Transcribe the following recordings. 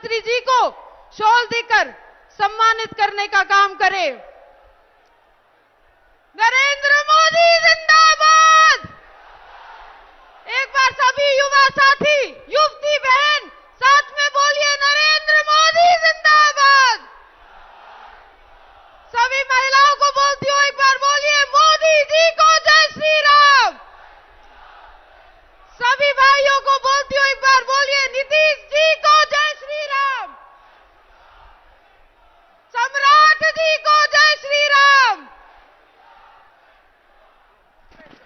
श्री जी को शॉल देकर सम्मानित करने का काम करें। नरेंद्र मोदी जिंदाबाद। एक बार सभी युवा साथी, युवती बहन साथ में बोलिए, नरेंद्र मोदी जिंदाबाद। सभी महिलाओं को बोलती हूं, एक बार बोलिए, मोदी जी को जय श्री राम। सभी भाइयों को बोलती हूं, एक बार बोलिए, नीतीश जी को जय श्री राम। सम्राट जी को जय श्री राम।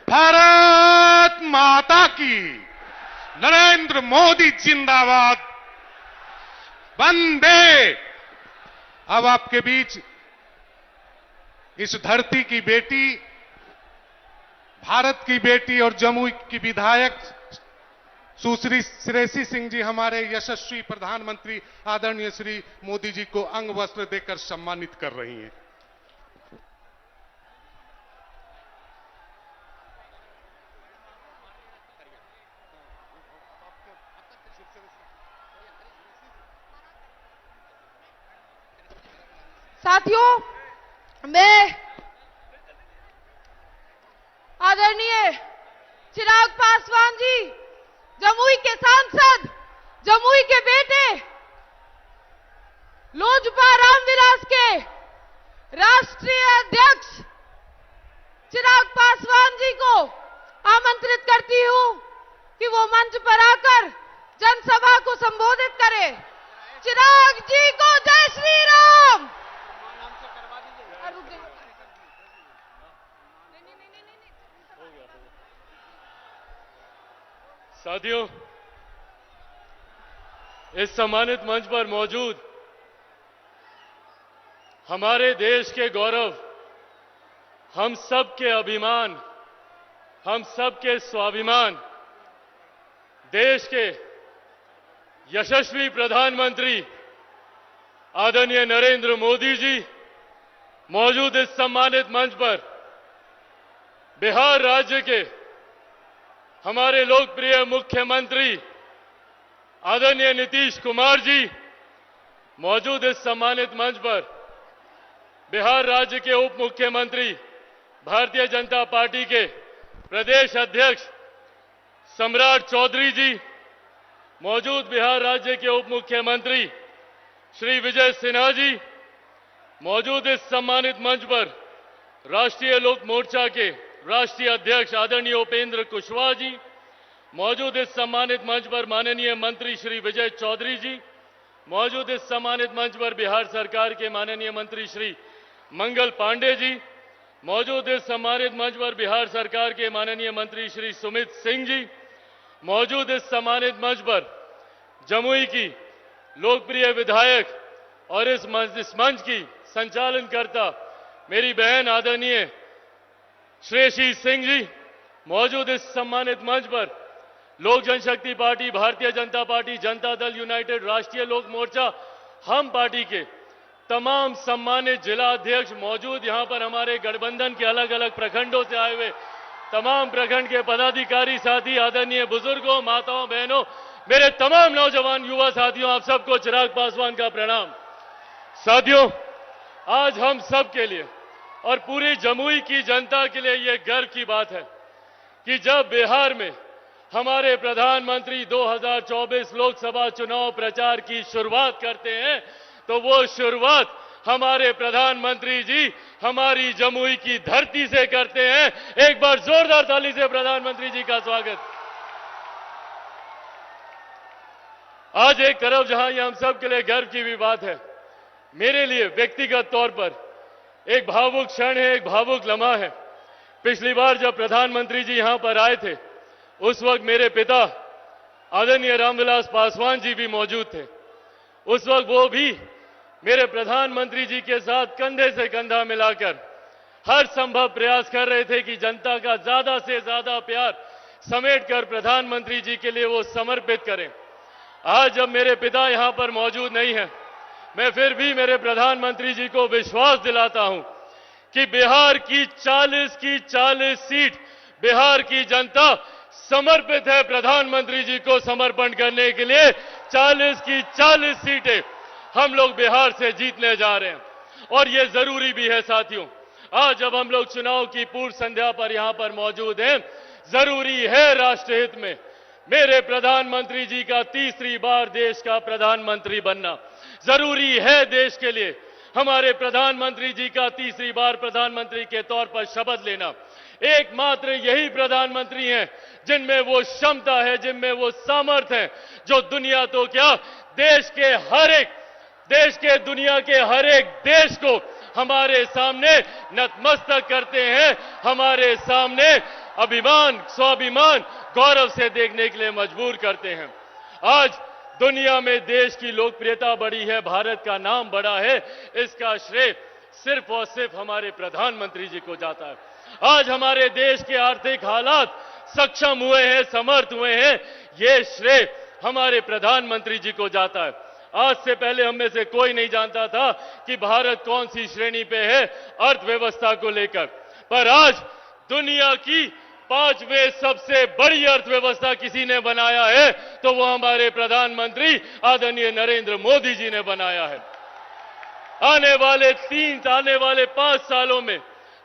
भारत माता की, नरेंद्र मोदी जिंदाबाद, वंदे। अब आपके बीच इस धरती की बेटी, भारत की बेटी और जमुई की विधायक सुश्री श्रेयसी सिंह जी हमारे यशस्वी प्रधानमंत्री आदरणीय श्री मोदी जी को अंग वस्त्र देकर सम्मानित कर रही हैं। साथियों, मैं आदरणीय चिराग पासवान जी, जमुई के सांसद, जमुई के बेटे, लोजपा रामविलास के राष्ट्रीय अध्यक्ष चिराग पासवान जी को आमंत्रित करती हूं कि वो मंच पर आकर जनसभा को संबोधित करें। चिराग जी को जय श्री राम। साथियों, इस सम्मानित मंच पर मौजूद हमारे देश के गौरव, हम सब के अभिमान, हम सब के स्वाभिमान, देश के यशस्वी प्रधानमंत्री आदरणीय नरेंद्र मोदी जी मौजूद इस सम्मानित मंच पर बिहार राज्य के हमारे लोकप्रिय मुख्यमंत्री आदरणीय नीतीश कुमार जी मौजूद इस सम्मानित मंच पर बिहार राज्य के उप मुख्यमंत्री भारतीय जनता पार्टी के प्रदेश अध्यक्ष सम्राट चौधरी जी मौजूद बिहार राज्य के उप मुख्यमंत्री श्री विजय सिन्हा जी मौजूद इस सम्मानित मंच पर राष्ट्रीय लोक मोर्चा के राष्ट्रीय अध्यक्ष आदरणीय उपेंद्र कुशवाहा जी मौजूद इस सम्मानित मंच पर माननीय मंत्री श्री विजय चौधरी जी मौजूद इस सम्मानित मंच पर बिहार सरकार के माननीय मंत्री श्री मंगल पांडे जी मौजूद इस सम्मानित मंच पर बिहार सरकार के माननीय मंत्री श्री सुमित सिंह जी मौजूद इस सम्मानित मंच पर जमुई की लोकप्रिय विधायक और इस मंच की संचालनकर्ता मेरी बहन आदरणीय श्रेयसी सिंह जी मौजूद इस सम्मानित मंच पर लोक जनशक्ति party, Bharatiya Janata party, Janata Dal United, राष्ट्रीय लोक मोर्चा, हम पार्टी के तमाम सम्मानित जिला अध्यक्ष मौजूद, यहां पर हमारे गठबंधन के अलग अलग प्रखंडों से आए हुए तमाम प्रखंड के पदाधिकारी साथी, आदरणीय बुजुर्गों, माताओं, बहनों, मेरे तमाम नौजवान युवा साथियों, आप सबको चिराग पासवान का प्रणाम। साथियों, आज हम सब के लिए और पूरी जमुई की जनता के लिए यह गर्व की बात है कि जब बिहार में हमारे प्रधानमंत्री 2024 लोकसभा चुनाव प्रचार की शुरुआत करते हैं तो वो शुरुआत हमारे प्रधानमंत्री जी हमारी जमुई की धरती से करते हैं। एक बार जोरदार ताली से प्रधानमंत्री जी का स्वागत। आज एक तरफ जहां ये हम सब के लिए गर्व की भी बात है, मेरे लिए व्यक्तिगत तौर पर एक भावुक क्षण है, एक भावुक लम्हा है। पिछली बार जब प्रधानमंत्री जी यहां पर आए थे उस वक्त मेरे पिता आदरणीय रामविलास पासवान जी भी मौजूद थे। उस वक्त वो भी मेरे प्रधानमंत्री जी के साथ कंधे से कंधा मिलाकर हर संभव प्रयास कर रहे थे कि जनता का ज्यादा से ज्यादा प्यार समेटकर प्रधानमंत्री जी के लिए वो समर्पित करें। आज जब मेरे पिता यहां पर मौजूद नहीं है, मैं फिर भी मेरे प्रधानमंत्री जी को विश्वास दिलाता हूं कि बिहार की 40 सीट बिहार की जनता समर्पित है प्रधानमंत्री जी को समर्पण करने के लिए। 40 की 40 सीटें हम लोग बिहार से जीतने जा रहे हैं और ये जरूरी भी है साथियों। आज जब हम लोग चुनाव की पूर्व संध्या पर यहां पर मौजूद हैं, जरूरी है राष्ट्रहित में मेरे प्रधानमंत्री जी का तीसरी बार देश का प्रधानमंत्री बनना। जरूरी है देश के लिए हमारे प्रधानमंत्री जी का तीसरी बार प्रधानमंत्री के तौर पर शपथ लेना। एकमात्र यही प्रधानमंत्री हैं जिनमें वो क्षमता है, जिनमें वो सामर्थ्य है, जो दुनिया तो क्या देश के दुनिया के हर एक देश को हमारे सामने नतमस्तक करते हैं, हमारे सामने अभिमान, स्वाभिमान, गौरव से देखने के लिए मजबूर करते हैं। आज दुनिया में देश की लोकप्रियता बढ़ी है, भारत का नाम बढ़ा है, इसका श्रेय सिर्फ और सिर्फ हमारे प्रधानमंत्री जी को जाता है। आज हमारे देश के आर्थिक हालात सक्षम हुए हैं, समर्थ हुए हैं, ये श्रेय हमारे प्रधानमंत्री जी को जाता है। आज से पहले हम में से कोई नहीं जानता था कि भारत कौन सी श्रेणी पे है अर्थव्यवस्था को लेकर, पर आज दुनिया की 5वें सबसे बड़ी अर्थव्यवस्था किसी ने बनाया है तो वो हमारे प्रधानमंत्री आदरणीय नरेंद्र मोदी जी ने बनाया है। आने वाले 5 सालों में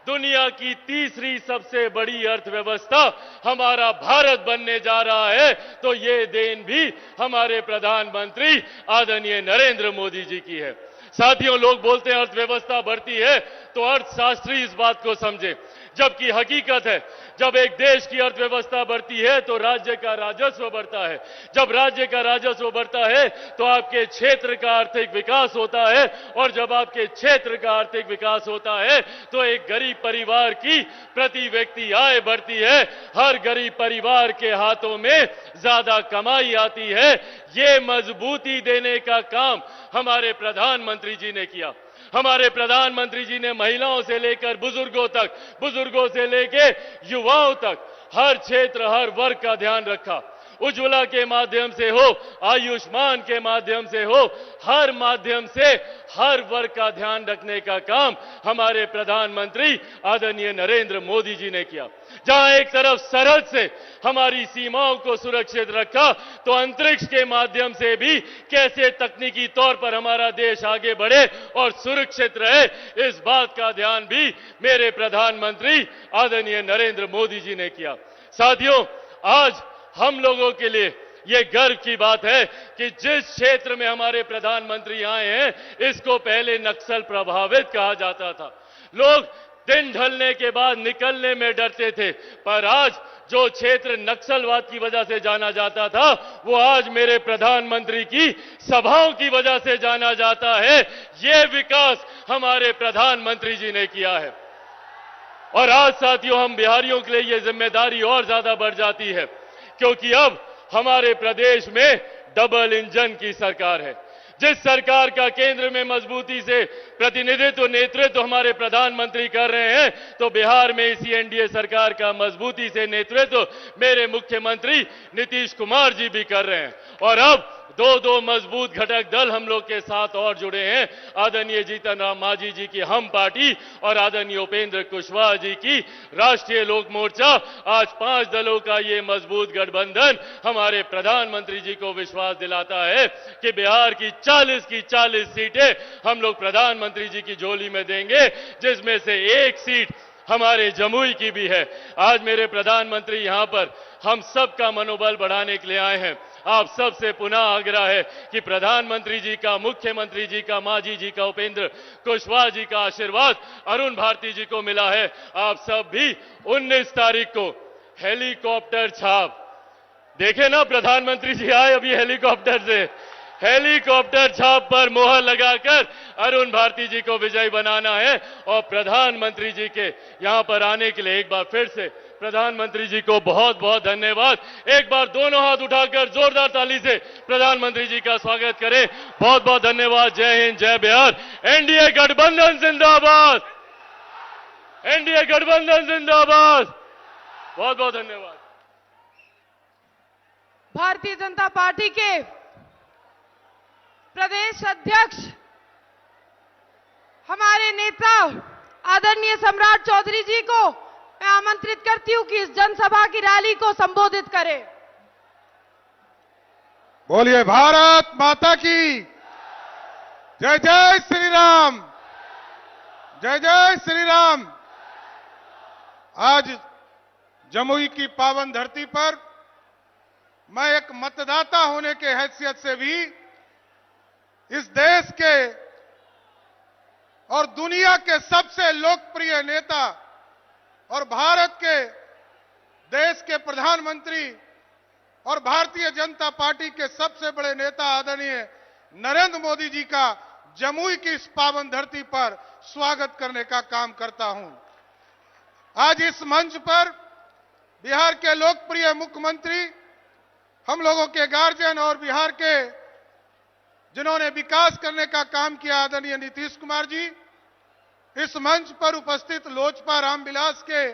दुनिया की तीसरी सबसे बड़ी अर्थव्यवस्था हमारा भारत बनने जा रहा है, तो ये देन भी हमारे प्रधानमंत्री आदरणीय नरेंद्र मोदी जी की है। साथियों, लोग बोलते हैं अर्थव्यवस्था बढ़ती है तो अर्थशास्त्री इस बात को समझे, जबकि हकीकत है जब एक देश की अर्थव्यवस्था बढ़ती है तो राज्य का राजस्व बढ़ता है। जब राज्य का राजस्व बढ़ता है तो आपके क्षेत्र का आर्थिक विकास होता है, और जब आपके क्षेत्र का आर्थिक विकास होता है तो एक गरीब परिवार की प्रति व्यक्ति आय बढ़ती है, हर गरीब परिवार के हाथों में ज्यादा कमाई आती है। ये मजबूती देने का काम हमारे प्रधानमंत्री जी ने किया। हमारे प्रधानमंत्री जी ने महिलाओं से लेकर बुजुर्गों तक, बुजुर्गों से लेकर युवाओं तक हर क्षेत्र, हर वर्ग का ध्यान रखा। उज्ज्वला के माध्यम से हो, आयुष्मान के माध्यम से हो, हर माध्यम से हर वर्ग का ध्यान रखने का काम हमारे प्रधानमंत्री आदरणीय नरेंद्र मोदी जी ने किया। जहां एक तरफ सरहद से हमारी सीमाओं को सुरक्षित रखा, तो अंतरिक्ष के माध्यम से भी कैसे तकनीकी तौर पर हमारा देश आगे बढ़े और सुरक्षित रहे, इस बात का ध्यान भी मेरे प्रधानमंत्री आदरणीय नरेंद्र मोदी जी ने किया। साथियों, आज हम लोगों के लिए ये गर्व की बात है कि जिस क्षेत्र में हमारे प्रधानमंत्री आए हैं, इसको पहले नक्सल प्रभावित कहा जाता था। लोग दिन ढलने के बाद निकलने में डरते थे, पर आज जो क्षेत्र नक्सलवाद की वजह से जाना जाता था, वो आज मेरे प्रधानमंत्री की सभाओं की वजह से जाना जाता है। ये विकास हमारे प्रधानमंत्री जी ने किया है। और आज साथियों, हम बिहारियों के लिए ये जिम्मेदारी और ज्यादा बढ़ जाती है, क्योंकि अब हमारे प्रदेश में डबल इंजन की सरकार है। जिस सरकार का केंद्र में मजबूती से प्रतिनिधित्व, नेतृत्व हमारे प्रधानमंत्री कर रहे हैं, तो बिहार में इसी एनडीए सरकार का मजबूती से नेतृत्व मेरे मुख्यमंत्री नीतीश कुमार जी भी कर रहे हैं। और अब दो मजबूत घटक दल हम लोग के साथ और जुड़े हैं। आदरणीय जीतन राम मांझी जी की हम पार्टी और आदरणीय उपेंद्र कुशवाहा जी की राष्ट्रीय लोक मोर्चा। आज 5 दलों का ये मजबूत गठबंधन हमारे प्रधानमंत्री जी को विश्वास दिलाता है कि बिहार की 40 सीटें हम लोग प्रधानमंत्री जी की झोली में देंगे, जिसमें से 1 सीट हमारे जमुई की भी है। आज मेरे प्रधानमंत्री यहां पर हम सबका मनोबल बढ़ाने के लिए आए हैं। आप सबसे पुनः आग्रह है कि प्रधानमंत्री जी का, मुख्यमंत्री जी का, मांझी जी का, उपेंद्र कुशवाहा जी का आशीर्वाद अरुण भारती जी को मिला है। आप सब भी 19 तारीख को हेलीकॉप्टर छाप देखे ना, प्रधानमंत्री जी आए अभी हेलीकॉप्टर से, हेलीकॉप्टर छाप पर मोहर लगाकर अरुण भारती जी को विजयी बनाना है। और प्रधानमंत्री जी के यहां पर आने के लिए एक बार फिर से प्रधानमंत्री जी को बहुत बहुत धन्यवाद। एक बार दोनों हाथ उठाकर जोरदार ताली से प्रधानमंत्री जी का स्वागत करें। बहुत बहुत धन्यवाद। जय हिंद, जय बिहार। एनडीए गठबंधन जिंदाबाद, एनडीए गठबंधन जिंदाबाद। बहुत बहुत धन्यवाद। भारतीय जनता पार्टी के प्रदेश अध्यक्ष हमारे नेता आदरणीय सम्राट चौधरी जी को मैं आमंत्रित करती हूं कि इस जनसभा की रैली को संबोधित करें। बोलिए भारत माता की जय। जय श्री राम, जय जय श्री राम। आज जमुई की पावन धरती पर मैं एक मतदाता होने के हैसियत से भी इस देश के और दुनिया के सबसे लोकप्रिय नेता और भारत के देश के प्रधानमंत्री और भारतीय जनता पार्टी के सबसे बड़े नेता आदरणीय नरेंद्र मोदी जी का जमुई की इस पावन धरती पर स्वागत करने का काम करता हूं। आज इस मंच पर बिहार के लोकप्रिय मुख्यमंत्री, हम लोगों के गार्जियन और बिहार के जिन्होंने विकास करने का काम किया आदरणीय नीतीश कुमार जी, इस मंच पर उपस्थित लोजपा रामविलास के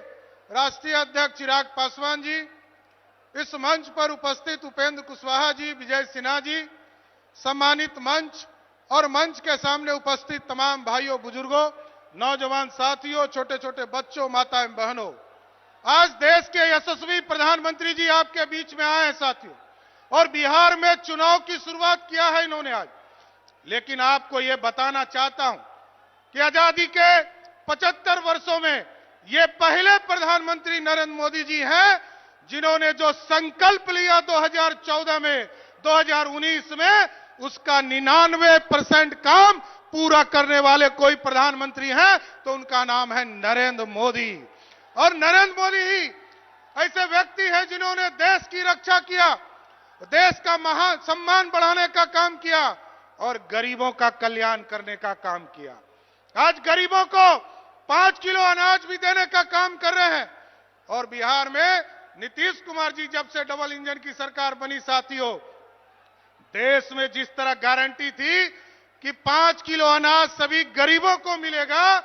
राष्ट्रीय अध्यक्ष चिराग पासवान जी, इस मंच पर उपस्थित उपेंद्र कुशवाहा जी, विजय सिन्हा जी, सम्मानित मंच और मंच के सामने उपस्थित तमाम भाइयों, बुजुर्गों, नौजवान साथियों, छोटे छोटे बच्चों, माताएं, बहनों, आज देश के यशस्वी प्रधानमंत्री जी आपके बीच में आए हैं साथियों, और बिहार में चुनाव की शुरुआत किया है इन्होंने आज। लेकिन आपको यह बताना चाहता हूं कि आजादी के 75 वर्षों में ये पहले प्रधानमंत्री नरेंद्र मोदी जी हैं जिन्होंने जो संकल्प लिया 2014 में, 2019 में, उसका 99% काम पूरा करने वाले कोई प्रधानमंत्री हैं तो उनका नाम है नरेंद्र मोदी। और नरेंद्र मोदी ही ऐसे व्यक्ति हैं जिन्होंने देश की रक्षा किया, देश का महान सम्मान बढ़ाने का काम किया और गरीबों का कल्याण करने का काम किया। आज गरीबों को 5 किलो अनाज भी देने का काम कर रहे हैं। और बिहार में नीतीश कुमार जी जब से डबल इंजन की सरकार बनी साथियों, देश में जिस तरह गारंटी थी कि 5 किलो अनाज सभी गरीबों को मिलेगा,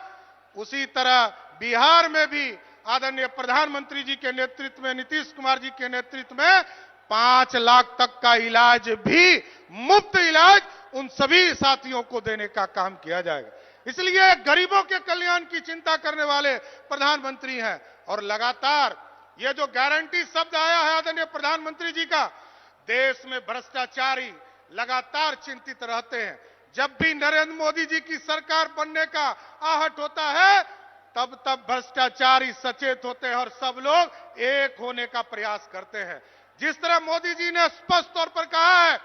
उसी तरह बिहार में भी आदरणीय प्रधानमंत्री जी के नेतृत्व में, नीतीश कुमार जी के नेतृत्व में 5 लाख तक का इलाज भी, मुफ्त इलाज उन सभी साथियों को देने का काम किया जाएगा। इसलिए गरीबों के कल्याण की चिंता करने वाले प्रधानमंत्री हैं। और लगातार ये जो गारंटी शब्द आया है आदरणीय प्रधानमंत्री जी का, देश में भ्रष्टाचारी लगातार चिंतित रहते हैं। जब भी नरेंद्र मोदी जी की सरकार बनने का आहट होता है, तब तब भ्रष्टाचारी सचेत होते हैं और सब लोग एक होने का प्रयास करते हैं। जिस तरह मोदी जी ने स्पष्ट तौर पर कहा है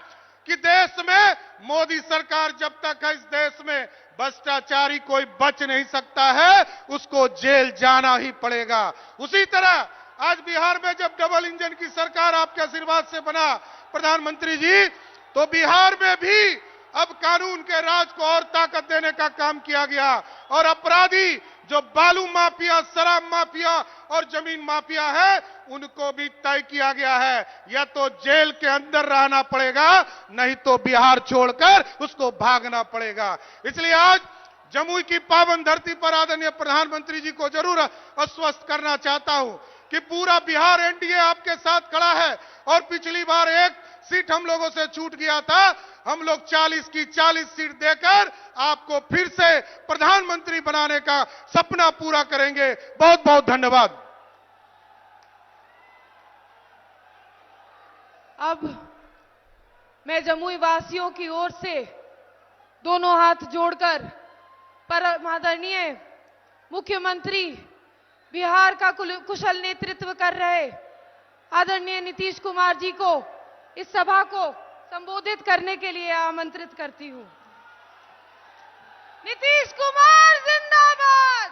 कि देश में मोदी सरकार जब तक है, इस देश में भ्रष्टाचारी कोई बच नहीं सकता है, उसको जेल जाना ही पड़ेगा। उसी तरह आज बिहार में जब डबल इंजन की सरकार आपके आशीर्वाद से बना प्रधानमंत्री जी, तो बिहार में भी अब कानून के राज को और ताकत देने का काम किया गया और अपराधी जो बालू माफिया, शराब माफिया और जमीन माफिया है, उनको भी तय किया गया है, या तो जेल के अंदर रहना पड़ेगा, नहीं तो बिहार छोड़कर उसको भागना पड़ेगा। इसलिए आज जमुई की पावन धरती पर आदरणीय प्रधानमंत्री जी को जरूर आश्वस्त करना चाहता हूं कि पूरा बिहार एनडीए आपके साथ खड़ा है। और पिछली बार एक सीट हम लोगों से छूट गया था, हम लोग 40 की 40 सीट देकर आपको फिर से प्रधानमंत्री बनाने का सपना पूरा करेंगे। बहुत बहुत धन्यवाद। अब मैं जमुई वासियों की ओर से दोनों हाथ जोड़कर परम आदरणीय मुख्यमंत्री, बिहार का कुशल नेतृत्व कर रहे आदरणीय नीतीश कुमार जी को इस सभा को संबोधित करने के लिए आमंत्रित करती हूं। नीतीश कुमार जिंदाबाद।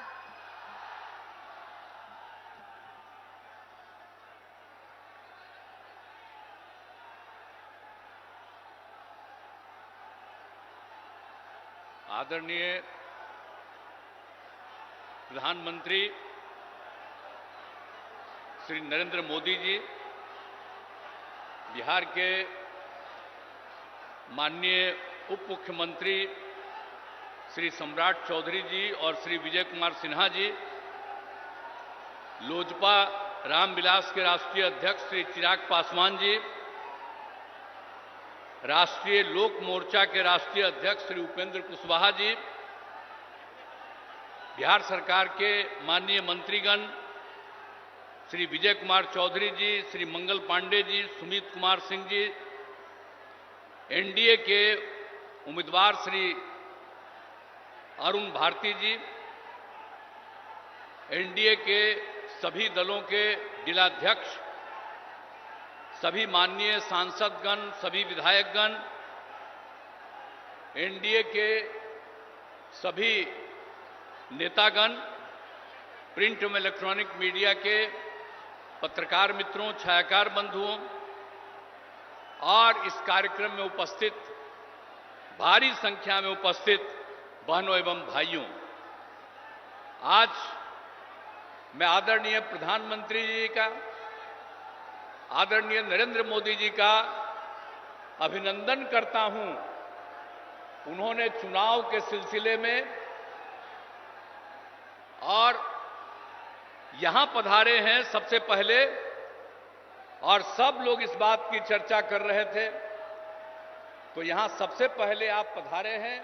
आदरणीय प्रधानमंत्री श्री नरेंद्र मोदी जी, बिहार के माननीय उप मुख्यमंत्री श्री सम्राट चौधरी जी और श्री विजय कुमार सिन्हा जी, लोजपा रामविलास के राष्ट्रीय अध्यक्ष श्री चिराग पासवान जी, राष्ट्रीय लोक मोर्चा के राष्ट्रीय अध्यक्ष श्री उपेंद्र कुशवाहा जी, बिहार सरकार के माननीय मंत्रीगण, श्री विजय कुमार चौधरी जी, श्री मंगल पांडे जी, सुमित कुमार सिंह जी, एनडीए के उम्मीदवार श्री अरुण भारती जी, एनडीए के सभी दलों के जिलाध्यक्ष, सभी माननीय सांसदगण, सभी विधायकगण, एनडीए के सभी नेतागण, प्रिंट एवं इलेक्ट्रॉनिक मीडिया के पत्रकार मित्रों, छायाकार बंधुओं और इस कार्यक्रम में उपस्थित भारी संख्या में उपस्थित बहनों एवं भाइयों, आज मैं आदरणीय प्रधानमंत्री जी का, आदरणीय नरेंद्र मोदी जी का अभिनंदन करता हूं। उन्होंने चुनाव के सिलसिले में और यहां पधारे हैं सबसे पहले, और सब लोग इस बात की चर्चा कर रहे थे, तो यहां सबसे पहले आप पधारे हैं।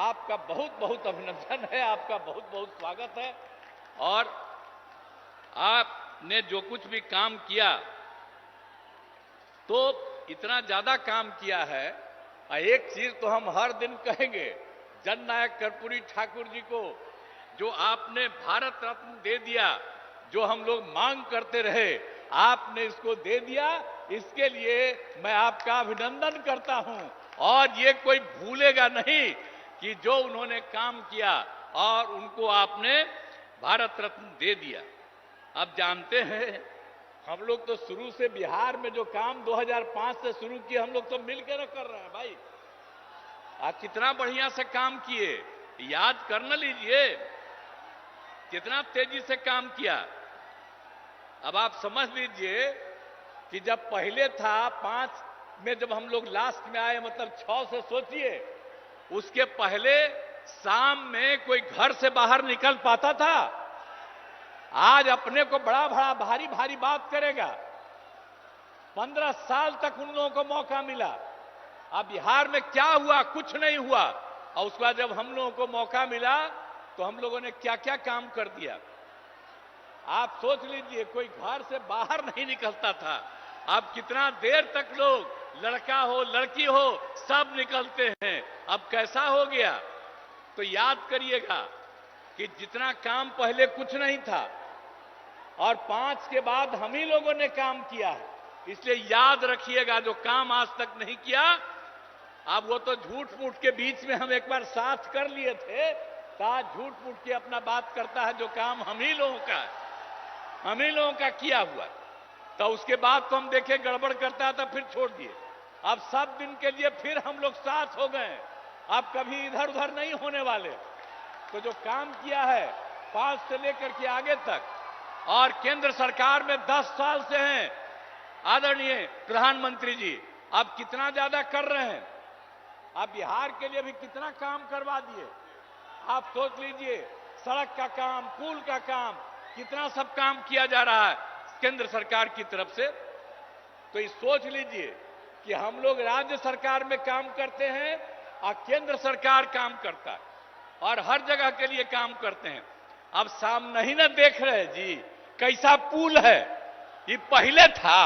आपका बहुत बहुत अभिनंदन है, आपका बहुत बहुत स्वागत है। और आपने जो कुछ भी काम किया, तो इतना ज्यादा काम किया है। एक चीज तो हम हर दिन कहेंगे, जननायक कर्पूरी ठाकुर जी को जो आपने भारत रत्न दे दिया, जो हम लोग मांग करते रहे, आपने इसको दे दिया। इसके लिए मैं आपका अभिनंदन करता हूं। और ये कोई भूलेगा नहीं कि जो उन्होंने काम किया और उनको आपने भारत रत्न दे दिया। आप जानते हैं, हम लोग तो शुरू से बिहार में जो काम 2005 से शुरू किए, हम लोग तो मिलकर कर रहे हैं भाई। आप कितना बढ़िया से काम किए, याद कर न लीजिए कितना तेजी से काम किया। अब आप समझ लीजिए कि जब पहले था 5 में, जब हम लोग लास्ट में आए, मतलब 6 से सोचिए, उसके पहले शाम में कोई घर से बाहर निकल पाता था? आज अपने को बड़ा बड़ा भारी भारी बात करेगा। 15 साल तक उन लोगों को मौका मिला। अब बिहार में क्या हुआ? कुछ नहीं हुआ। और उसके बाद जब हम लोगों को मौका मिला, तो हम लोगों ने क्या क्या काम कर दिया। आप सोच लीजिए, कोई घर से बाहर नहीं निकलता था। अब कितना देर तक लोग, लड़का हो लड़की हो, सब निकलते हैं। अब कैसा हो गया? तो याद करिएगा कि जितना काम पहले कुछ नहीं था, और 5 के बाद हम ही लोगों ने काम किया है। इसलिए याद रखिएगा, जो काम आज तक नहीं किया, अब वो तो झूठ मूठ के बीच में हम एक बार साथ कर लिए थे, आज झूठ मूठ के अपना बात करता है। जो काम हम ही लोगों का है, हम ही लोगों का किया हुआ, तो उसके बाद तो हम देखे गड़बड़ करता था, फिर छोड़ दिए। अब सब दिन के लिए फिर हम लोग साथ हो गए, अब कभी इधर उधर नहीं होने वाले। तो जो काम किया है 5 से लेकर के आगे तक, और केंद्र सरकार में 10 साल से हैं आदरणीय प्रधानमंत्री जी, अब कितना ज्यादा कर रहे हैं। आप बिहार के लिए भी कितना काम करवा दिए। आप सोच लीजिए, सड़क का काम, पुल का काम, कितना सब काम किया जा रहा है केंद्र सरकार की तरफ से। तो ये सोच लीजिए कि हम लोग राज्य सरकार में काम करते हैं और केंद्र सरकार काम करता है, और हर जगह के लिए काम करते हैं। अब सामने ही ना देख रहे जी कैसा पुल है, ये पहले था,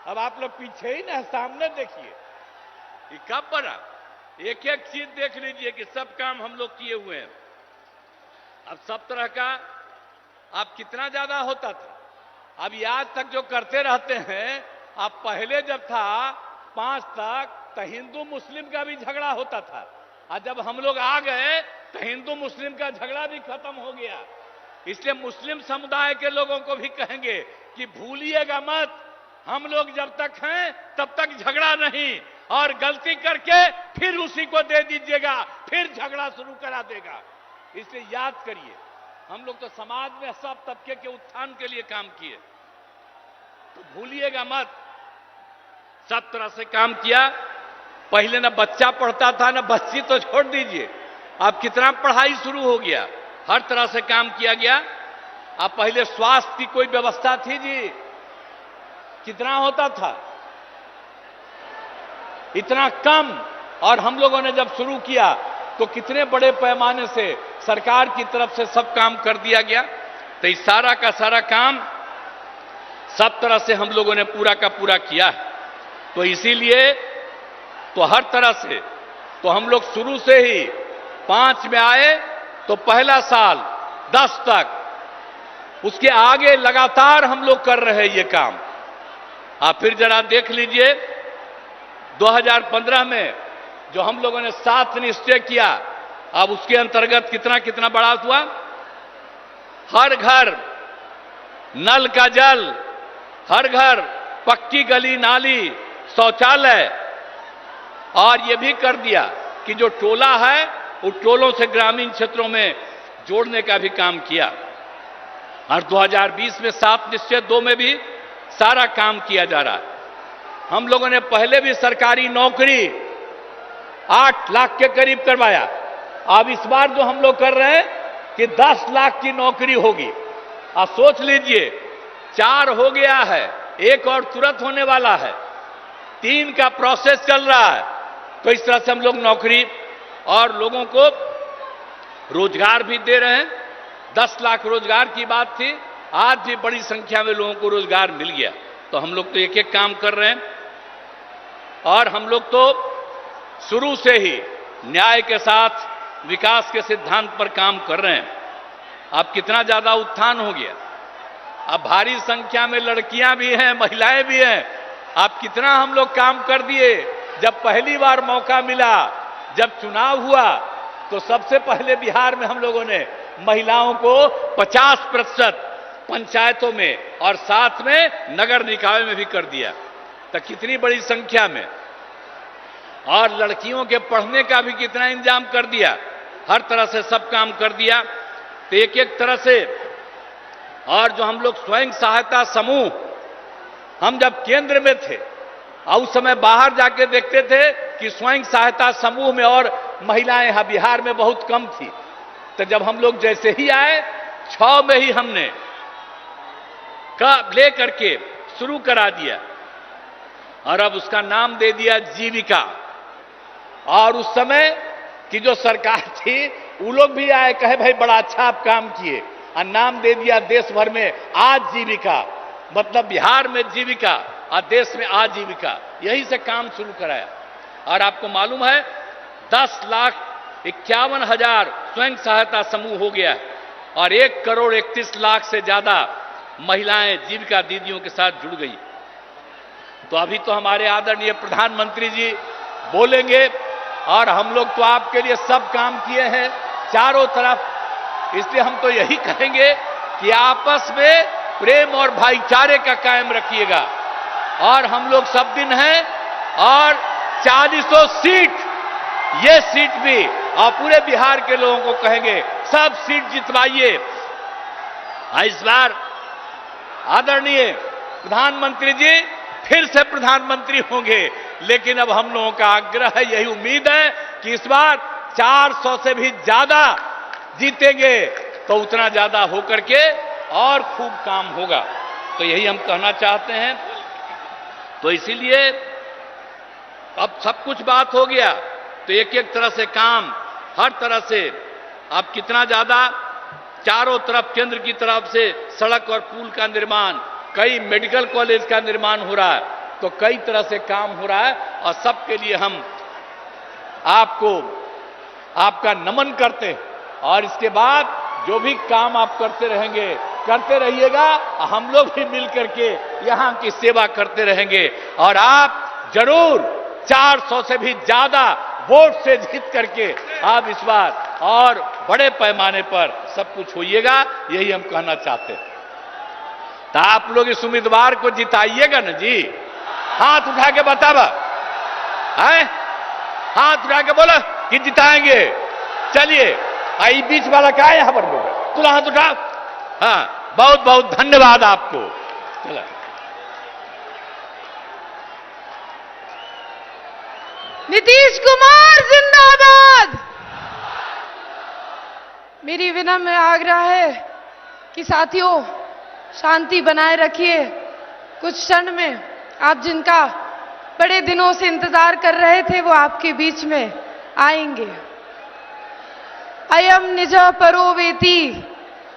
अब आप लोग पीछे ही ना, सामने देखिए ये कब बना। एक एक चीज देख लीजिए कि सब काम हम लोग किए हुए हैं। अब सब तरह का, अब कितना ज्यादा होता था। अब आज तक जो करते रहते हैं, अब पहले जब था 5 तक, तो हिंदू मुस्लिम का भी झगड़ा होता था, और जब हम लोग आ गए तो हिंदू मुस्लिम का झगड़ा भी खत्म हो गया। इसलिए मुस्लिम समुदाय के लोगों को भी कहेंगे कि भूलिएगा मत, हम लोग जब तक हैं तब तक झगड़ा नहीं, और गलती करके फिर उसी को दे दीजिएगा, फिर झगड़ा शुरू करा देगा। इसलिए याद करिए, हम लोग तो समाज में सब तबके के उत्थान के लिए काम किए, तो भूलिएगा मत। सब तरह से काम किया। पहले ना बच्चा पढ़ता था, ना बच्ची तो छोड़ दीजिए, अब कितना पढ़ाई शुरू हो गया, हर तरह से काम किया गया। अब पहले स्वास्थ्य की कोई व्यवस्था थी जी, कितना होता था, इतना कम। और हम लोगों ने जब शुरू किया तो कितने बड़े पैमाने से सरकार की तरफ से सब काम कर दिया गया। तो इस सारा का सारा काम सब तरह से हम लोगों ने पूरा का पूरा किया है। तो इसीलिए तो हर तरह से तो हम लोग शुरू से ही 5 में आए तो पहला साल 10 तक, उसके आगे लगातार हम लोग कर रहे हैं ये काम। आप फिर जरा देख लीजिए 2015 में जो हम लोगों ने 7 निश्चय किया, अब उसके अंतर्गत कितना कितना बढ़ा हुआ। हर घर नल का जल, हर घर पक्की गली नाली शौचालय, और यह भी कर दिया कि जो टोला है उन टोलों से ग्रामीण क्षेत्रों में जोड़ने का भी काम किया। और 2020 में 7 निश्चय 2 में भी सारा काम किया जा रहा है। हम लोगों ने पहले भी सरकारी नौकरी 8 लाख के करीब करवाया। अब इस बार जो हम लोग कर रहे हैं कि 10 लाख की नौकरी होगी। आप सोच लीजिए 4 हो गया है, 1 और तुरंत होने वाला है, 3 का प्रोसेस चल रहा है। तो इस तरह से हम लोग नौकरी और लोगों को रोजगार भी दे रहे हैं। 10 लाख रोजगार की बात थी, आज भी बड़ी संख्या में लोगों को रोजगार मिल गया। तो हम लोग तो एक एक काम कर रहे हैं। और हम लोग तो शुरू से ही न्याय के साथ विकास के सिद्धांत पर काम कर रहे हैं। अब कितना ज्यादा उत्थान हो गया, अब भारी संख्या में लड़कियां भी हैं, महिलाएं भी हैं। अब कितना हम लोग काम कर दिए। जब पहली बार मौका मिला, जब चुनाव हुआ, तो सबसे पहले बिहार में हम लोगों ने महिलाओं को 50% पंचायतों में और साथ में नगर निकाय में भी कर दिया। तो कितनी बड़ी संख्या में। और लड़कियों के पढ़ने का भी कितना इंतजाम कर दिया, हर तरह से सब काम कर दिया। तो एक एक तरह से। और जो हम लोग स्वयं सहायता समूह, हम जब केंद्र में थे और उस समय बाहर जाके देखते थे कि स्वयं सहायता समूह में और महिलाएं यहां बिहार में बहुत कम थी। तो जब हम लोग जैसे ही आए 6 में ही हमने ले करके शुरू करा दिया और अब उसका नाम दे दिया जीविका। और उस समय की जो सरकार थी वो लोग भी आए, कहे भाई बड़ा अच्छा आप काम किए, और नाम दे दिया देश भर में आजीविका, मतलब बिहार में जीविका और देश में आजीविका। यही से काम शुरू कराया। और आपको मालूम है 10,51,000 स्वयं सहायता समूह हो गया और 1,31,00,000 से ज्यादा महिलाएं जीविका दीदियों के साथ जुड़ गई। तो अभी तो हमारे आदरणीय प्रधानमंत्री जी बोलेंगे और हम लोग तो आपके लिए सब काम किए हैं चारों तरफ। इसलिए हम तो यही कहेंगे कि आपस में प्रेम और भाईचारे का कायम रखिएगा। और हम लोग सब दिन हैं और 40 सीट, ये सीट भी और पूरे बिहार के लोगों को कहेंगे सब सीट जितवाइए। इस बार आदरणीय प्रधानमंत्री जी फिर से प्रधानमंत्री होंगे, लेकिन अब हम लोगों का आग्रह है, यही उम्मीद है कि इस बार 400 से भी ज्यादा जीतेंगे, तो उतना ज्यादा होकर के और खूब काम होगा। तो यही हम कहना चाहते हैं। तो इसीलिए अब सब कुछ बात हो गया, तो एक एक तरह से काम हर तरह से अब कितना ज्यादा चारों तरफ केंद्र की तरफ से सड़क और पुल का निर्माण, कई मेडिकल कॉलेज का निर्माण हो रहा है, तो कई तरह से काम हो रहा है। और सबके लिए हम आपको आपका नमन करते हैं। और इसके बाद जो भी काम आप करते रहेंगे, करते रहिएगा, हम लोग भी मिल करके यहां की सेवा करते रहेंगे। और आप जरूर 400 से भी ज्यादा वोट से जीत करके आप इस बार और बड़े पैमाने पर सब कुछ होइएगा, यही हम कहना चाहते हैं। तो आप लोग इस उम्मीदवार को जिताइएगा ना जी। हाथ उठा के बतावा है, हाथ उठा के बोला कि जिताएंगे। चलिए आई बीच वाला क्या है यहां पर लोग, तुला हाथ उठा। हाँ, बहुत बहुत धन्यवाद आपको। चला नीतीश कुमार जिंदाबाद। मेरी विनम्र आग्रह है कि साथियों शांति बनाए रखिए। कुछ क्षण में आप जिनका बड़े दिनों से इंतजार कर रहे थे वो आपके बीच में आएंगे। अयम निज परो वेति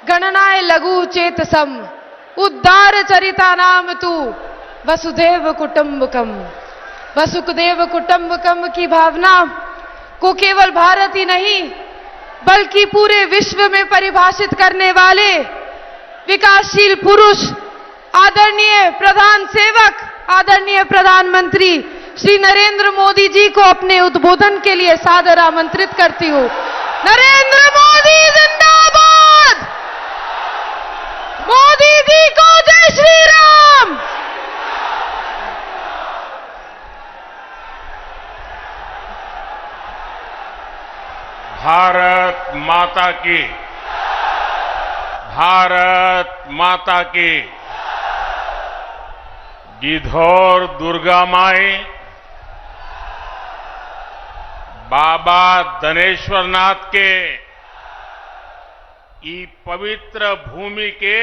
गणनाय लघु चेतसम उद्धार चरिता नाम तू वसुधैव कुटुंबकम। वसुदेव कुटुंबकम की भावना को केवल भारत ही नहीं बल्कि पूरे विश्व में परिभाषित करने वाले विकासशील पुरुष आदरणीय प्रधान सेवक आदरणीय प्रधानमंत्री श्री नरेंद्र मोदी जी को अपने उद्बोधन के लिए सादर आमंत्रित करती हूं। नरेंद्र मोदी जिंदाबाद। मोदी जी को जय श्री राम। भारत माता की, भारत माता की। गिद्धौर दुर्गा माई, बाबा धनेश्वर नाथ के ई पवित्र भूमि के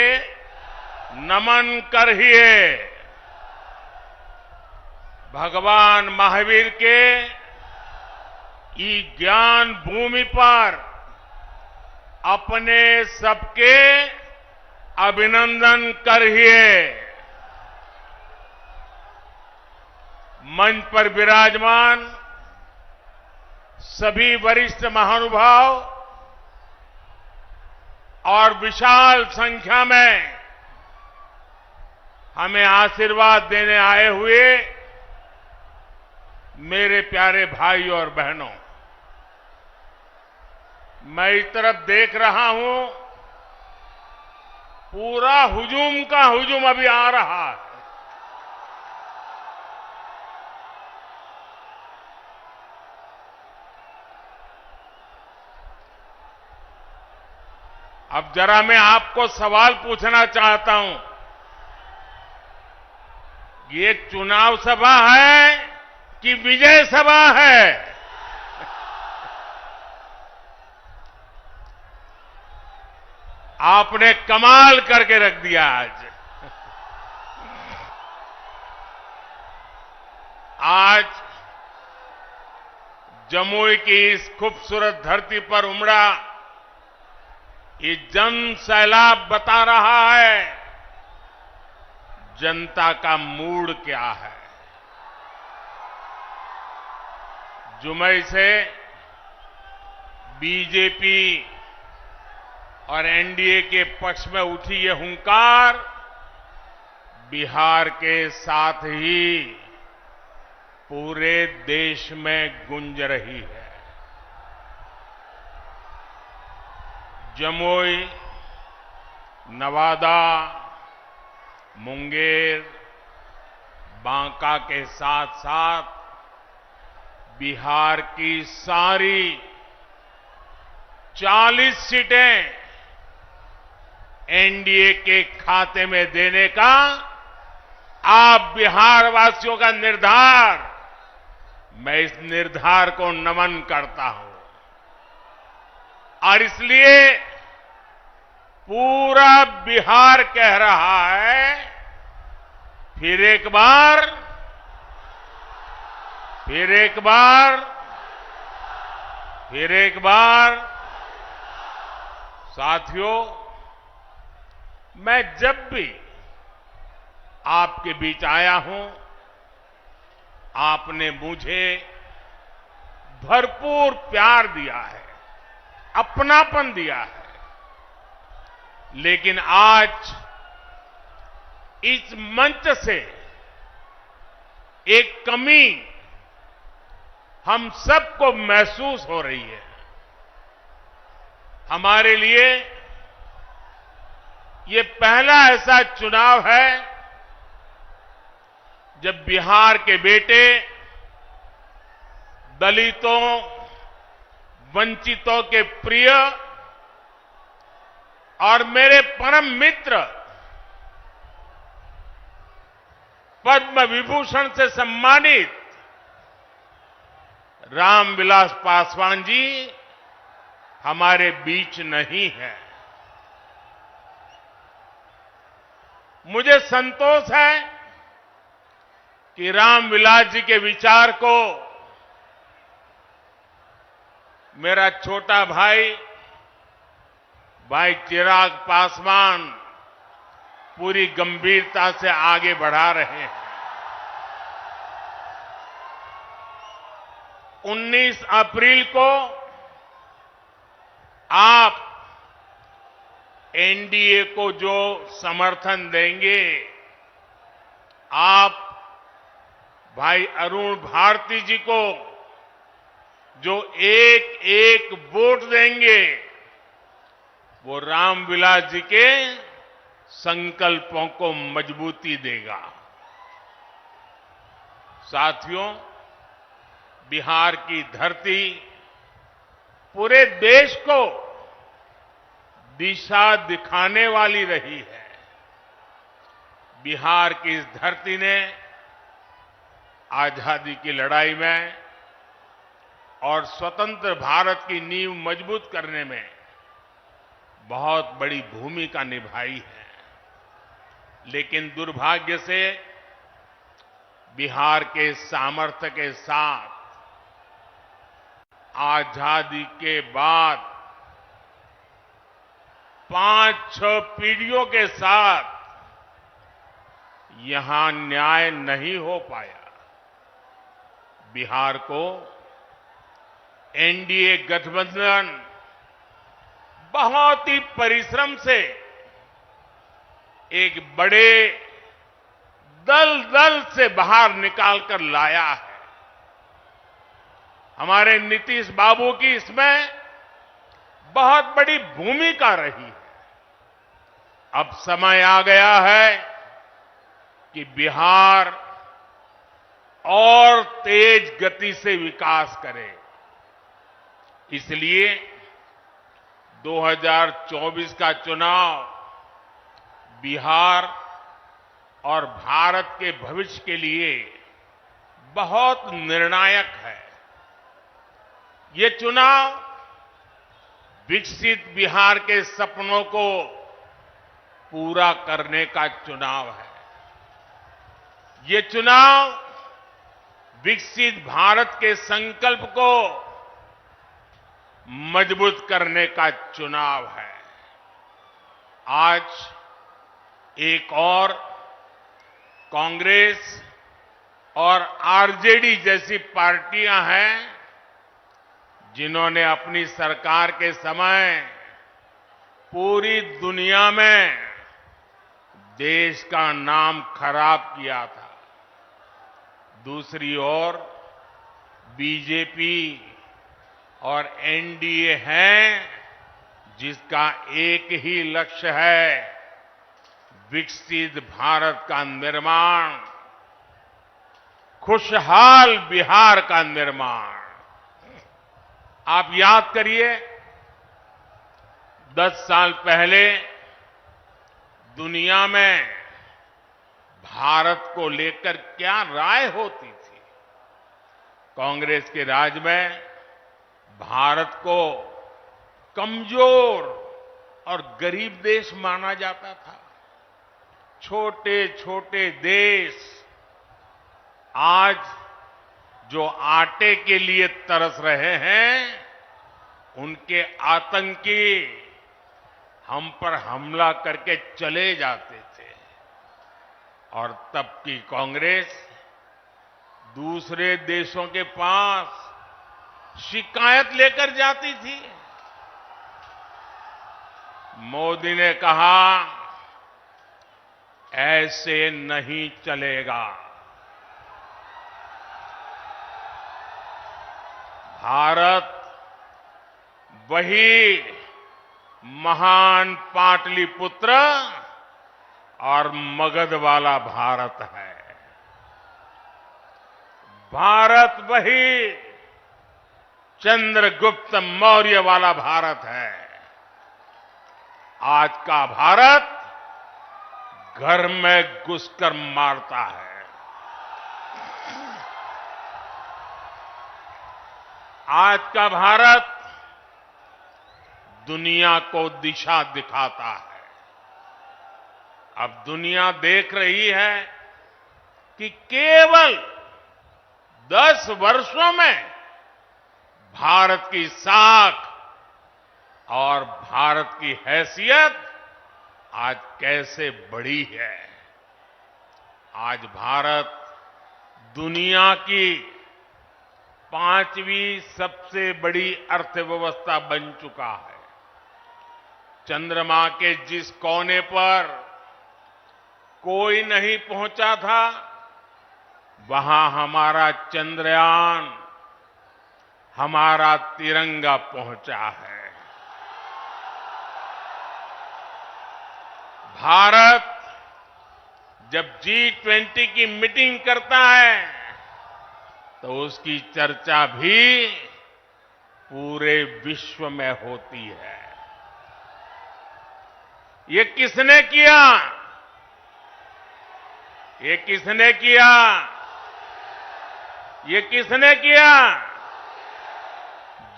नमन करिए। भगवान महावीर के ई ज्ञान भूमि पर अपने सबके अभिनंदन करिए। मंच पर विराजमान सभी वरिष्ठ महानुभाव और विशाल संख्या में हमें आशीर्वाद देने आए हुए मेरे प्यारे भाई और बहनों, मैं इस तरफ देख रहा हूं, पूरा हुजूम का हुजूम अभी आ रहा है। अब जरा मैं आपको सवाल पूछना चाहता हूं, ये चुनाव सभा है कि विजय सभा है? आपने कमाल करके रख दिया आज। आज जमुई की इस खूबसूरत धरती पर उमड़ा ये जन सैलाब बता रहा है जनता का मूड क्या है। जुमई से बीजेपी और एनडीए के पक्ष में उठी ये हुंकार बिहार के साथ ही पूरे देश में गूंज रही है। जमुई, नवादा, मुंगेर, बांका के साथ साथ बिहार की सारी 40 सीटें एनडीए के खाते में देने का आप बिहार वासियों का निर्धार, मैं इस निर्धार को नमन करता हूं। और इसलिए पूरा बिहार कह रहा है, फिर एक बार, फिर एक बार, फिर एक बार। साथियों, मैं जब भी आपके बीच आया हूं, आपने मुझे भरपूर प्यार दिया है, अपनापन दिया है। लेकिन आज इस मंच से एक कमी हम सबको महसूस हो रही है। हमारे लिए ये पहला ऐसा चुनाव है जब बिहार के बेटे दलितों, वंचितों के प्रिय और मेरे परम मित्र पद्म विभूषण से सम्मानित रामविलास पासवान जी हमारे बीच नहीं है। मुझे संतोष है कि रामविलास जी के विचार को मेरा छोटा भाई चिराग पासवान पूरी गंभीरता से आगे बढ़ा रहे हैं। 19 अप्रैल को आप एनडीए को जो समर्थन देंगे, आप भाई अरुण भारती जी को जो एक एक वोट देंगे, वो रामविलास जी के संकल्पों को मजबूती देगा। साथियों, बिहार की धरती पूरे देश को दिशा दिखाने वाली रही है। बिहार की इस धरती ने आजादी की लड़ाई में और स्वतंत्र भारत की नींव मजबूत करने में बहुत बड़ी भूमिका निभाई है। लेकिन दुर्भाग्य से बिहार के सामर्थ्य के साथ आजादी के बाद 5-6 पीढ़ियों के साथ यहां न्याय नहीं हो पाया। बिहार को एनडीए गठबंधन बहुत ही परिश्रम से एक बड़े दल से बाहर निकालकर लाया है। हमारे नीतीश बाबू की इसमें बहुत बड़ी भूमिका रही है। अब समय आ गया है कि बिहार और तेज गति से विकास करे। इसलिए 2024 का चुनाव बिहार और भारत के भविष्य के लिए बहुत निर्णायक है। ये चुनाव विकसित बिहार के सपनों को पूरा करने का चुनाव है। ये चुनाव विकसित भारत के संकल्प को मजबूत करने का चुनाव है। आज एक और कांग्रेस और आरजेडी जैसी पार्टियां हैं जिन्होंने अपनी सरकार के समय पूरी दुनिया में देश का नाम खराब किया था। दूसरी ओर बीजेपी और एनडीए है जिसका एक ही लक्ष्य है, विकसित भारत का निर्माण, खुशहाल बिहार का निर्माण। आप याद करिए, 10 साल पहले दुनिया में भारत को लेकर क्या राय होती थी। कांग्रेस के राज में भारत को कमजोर और गरीब देश माना जाता था। छोटे छोटे देश आज जो आटे के लिए तरस रहे हैं, उनके आतंकी हम पर हमला करके चले जाते थे। और तब की कांग्रेस दूसरे देशों के पास शिकायत लेकर जाती थी। मोदी ने कहा, ऐसे नहीं चलेगा। भारत वही महान पाटलिपुत्र और मगध वाला भारत है। भारत वही चंद्रगुप्त मौर्य वाला भारत है। आज का भारत घर में घुसकर मारता है। आज का भारत दुनिया को दिशा दिखाता है। अब दुनिया देख रही है कि केवल 10 वर्षों में भारत की साख और भारत की हैसियत आज कैसे बढ़ी है। आज भारत दुनिया की 5वीं सबसे बड़ी अर्थव्यवस्था बन चुका है। चंद्रमा के जिस कोने पर कोई नहीं पहुंचा था, वहां हमारा चंद्रयान, हमारा तिरंगा पहुंचा है। भारत जब G20 की मीटिंग करता है तो उसकी चर्चा भी पूरे विश्व में होती है। ये किसने किया? ये किसने किया? ये किसने किया?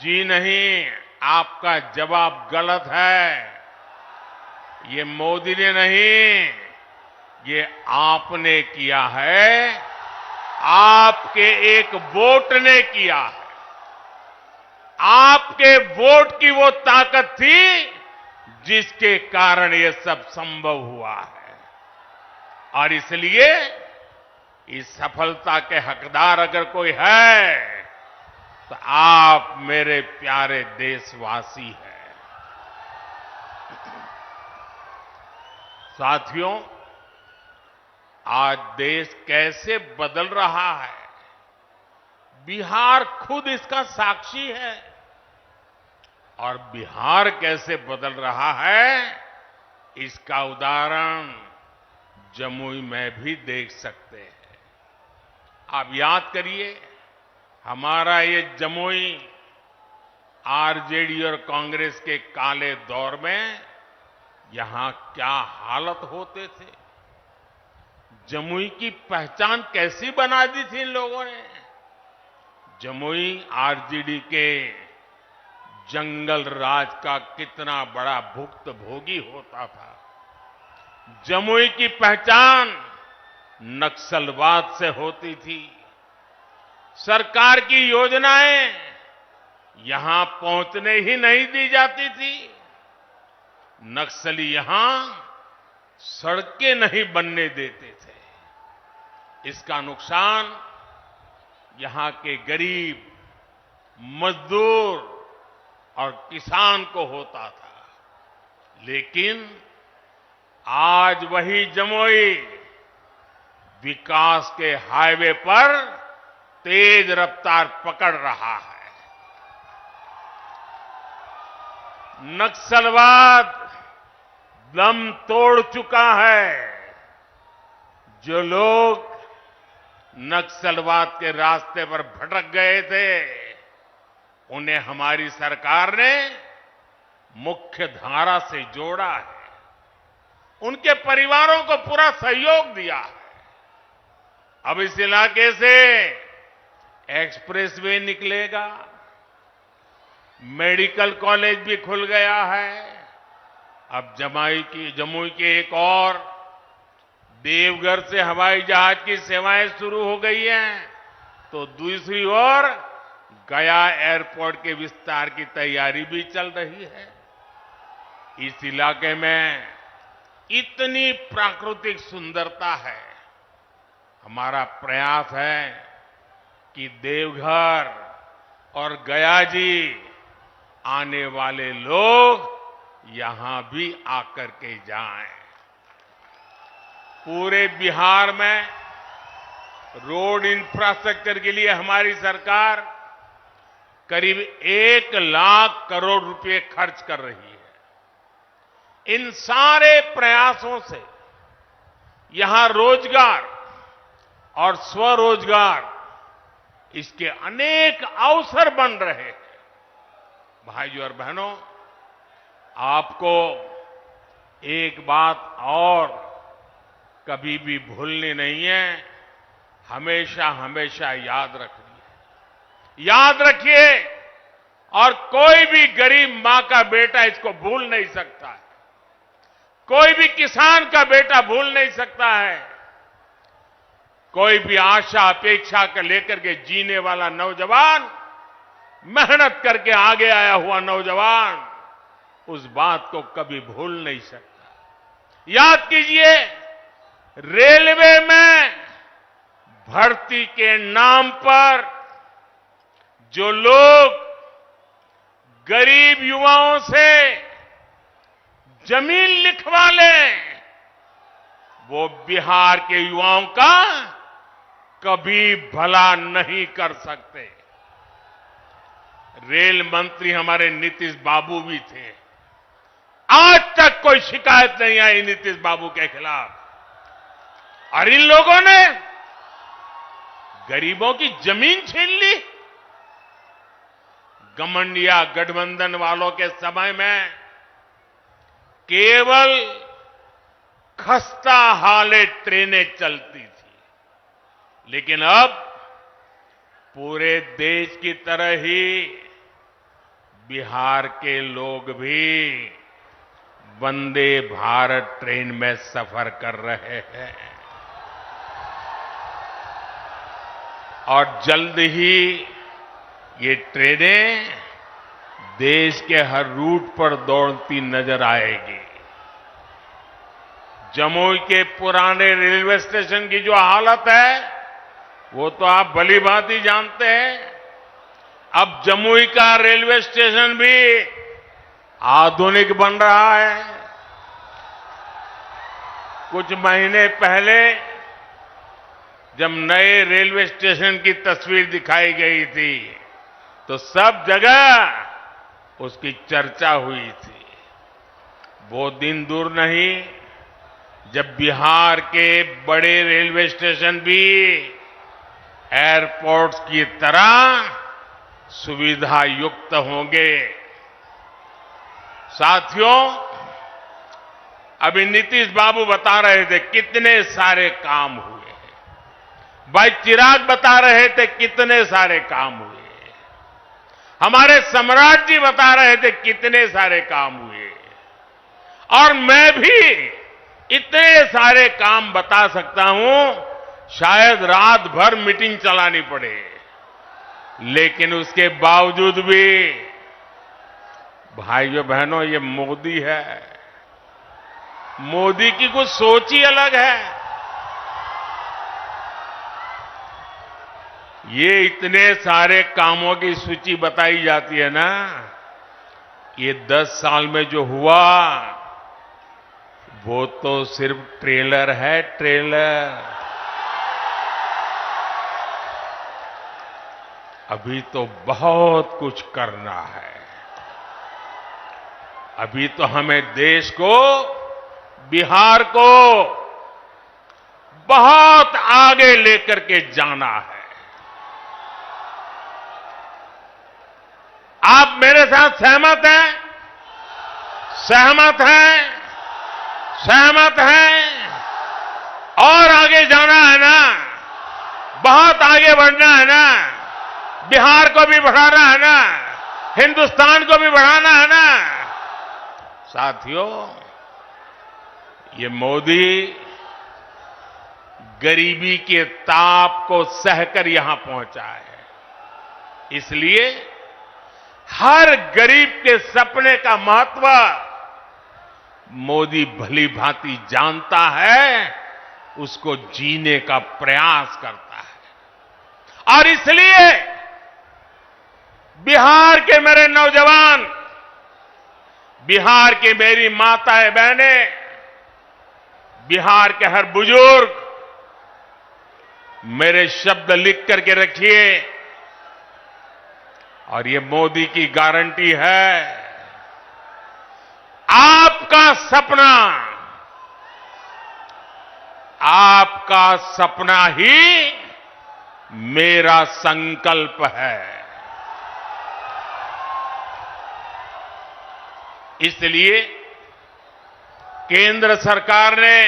जी नहीं, आपका जवाब गलत है। ये मोदी ने नहीं, ये आपने किया है। आपके एक वोट ने किया है। आपके वोट की वो ताकत थी जिसके कारण ये सब संभव हुआ है। और इसलिए इस सफलता के हकदार अगर कोई है तो आप मेरे प्यारे देशवासी हैं। साथियों, आज देश कैसे बदल रहा है, बिहार खुद इसका साक्षी है। और बिहार कैसे बदल रहा है, इसका उदाहरण जमुई में भी देख सकते हैं। आप याद करिए, हमारा ये जमुई आरजेडी और कांग्रेस के काले दौर में यहां क्या हालत होते थे। जमुई की पहचान कैसी बना दी थी इन लोगों ने। जमुई आरजेडी के जंगल राज का कितना बड़ा भुक्तभोगी होता था। जमुई की पहचान नक्सलवाद से होती थी। सरकार की योजनाएं यहां पहुंचने ही नहीं दी जाती थी। नक्सली यहां सड़कें नहीं बनने देते थे। इसका नुकसान यहां के गरीब, मजदूर और किसान को होता था। लेकिन आज वही जमुई विकास के हाईवे पर तेज रफ्तार पकड़ रहा है। नक्सलवाद दम तोड़ चुका है। जो लोग नक्सलवाद के रास्ते पर भटक गए थे, उन्हें हमारी सरकार ने मुख्य धारा से जोड़ा है। उनके परिवारों को पूरा सहयोग दिया है। अब इस इलाके से एक्सप्रेसवे निकलेगा, मेडिकल कॉलेज भी खुल गया है। अब जमुई के एक और देवघर से हवाई जहाज की सेवाएं शुरू हो गई हैं, तो दूसरी ओर गया एयरपोर्ट के विस्तार की तैयारी भी चल रही है। इस इलाके में इतनी प्राकृतिक सुंदरता है। हमारा प्रयास है कि देवघर और गया जी आने वाले लोग यहां भी आकर के जाएं। पूरे बिहार में रोड इंफ्रास्ट्रक्चर के लिए हमारी सरकार करीब 1 लाख करोड़ रुपए खर्च कर रही है। इन सारे प्रयासों से यहां रोजगार और स्वरोजगार, इसके अनेक अवसर बन रहे हैं। भाइयों और बहनों, आपको एक बात और कभी भी भूलनी नहीं है, हमेशा हमेशा याद रखनी है। याद रखिए, और कोई भी गरीब मां का बेटा इसको भूल नहीं सकता है। कोई भी किसान का बेटा भूल नहीं सकता है। कोई भी आशा अपेक्षा कर लेकर के जीने वाला नौजवान, मेहनत करके आगे आया हुआ नौजवान, उस बात को कभी भूल नहीं सकता। याद कीजिए, रेलवे में भर्ती के नाम पर जो लोग गरीब युवाओं से जमीन लिखवा लें, वो बिहार के युवाओं का कभी भला नहीं कर सकते। रेल मंत्री हमारे नीतीश बाबू भी थे। आज तक कोई शिकायत नहीं आई नीतीश बाबू के खिलाफ। और इन लोगों ने गरीबों की जमीन छीन ली। घमंडिया गठबंधन वालों के समय में केवल खस्ता हाले ट्रेनें चलती थी, लेकिन अब पूरे देश की तरह ही बिहार के लोग भी वंदे भारत ट्रेन में सफर कर रहे हैं। और जल्द ही ये ट्रेनें देश के हर रूट पर दौड़ती नजर आएगी। जमुई के पुराने रेलवे स्टेशन की जो हालत है, वो तो आप भली भांति जानते हैं। अब जमुई का रेलवे स्टेशन भी आधुनिक बन रहा है। कुछ महीने पहले जब नए रेलवे स्टेशन की तस्वीर दिखाई गई थी, तो सब जगह उसकी चर्चा हुई थी। वो दिन दूर नहीं जब बिहार के बड़े रेलवे स्टेशन भी एयरपोर्ट्स की तरह सुविधा युक्त होंगे। साथियों, अभी नीतीश बाबू बता रहे थे कितने सारे काम हुए हैं। भाई चिराग बता रहे थे कितने सारे काम हुए। हमारे सम्राट जी बता रहे थे कितने सारे काम हुए। और मैं भी इतने सारे काम बता सकता हूं, शायद रात भर मीटिंग चलानी पड़े। लेकिन उसके बावजूद भी भाइयों बहनों, ये मोदी है। मोदी की कुछ सोच ही अलग है। ये इतने सारे कामों की सूची बताई जाती है ना, ये 10 साल में जो हुआ वो तो सिर्फ ट्रेलर है, ट्रेलर। अभी तो बहुत कुछ करना है। अभी तो हमें देश को, बिहार को बहुत आगे लेकर के जाना है। आप मेरे साथ सहमत हैं? सहमत हैं? सहमत हैं? और आगे जाना है ना? बहुत आगे बढ़ना है ना? बिहार को भी बढ़ाना है ना? हिंदुस्तान को भी बढ़ाना है ना? साथियों, ये मोदी गरीबी के ताप को सहकर यहां पहुंचा है। इसलिए हर गरीब के सपने का महत्व मोदी भली भांति जानता है, उसको जीने का प्रयास करता है। और इसलिए बिहार के मेरे नौजवान, बिहार की मेरी माताएं बहनें, बिहार के हर बुजुर्ग, मेरे शब्द लिख करके रखिए। और ये मोदी की गारंटी है, आपका सपना, आपका सपना ही मेरा संकल्प है। इसलिए केंद्र सरकार ने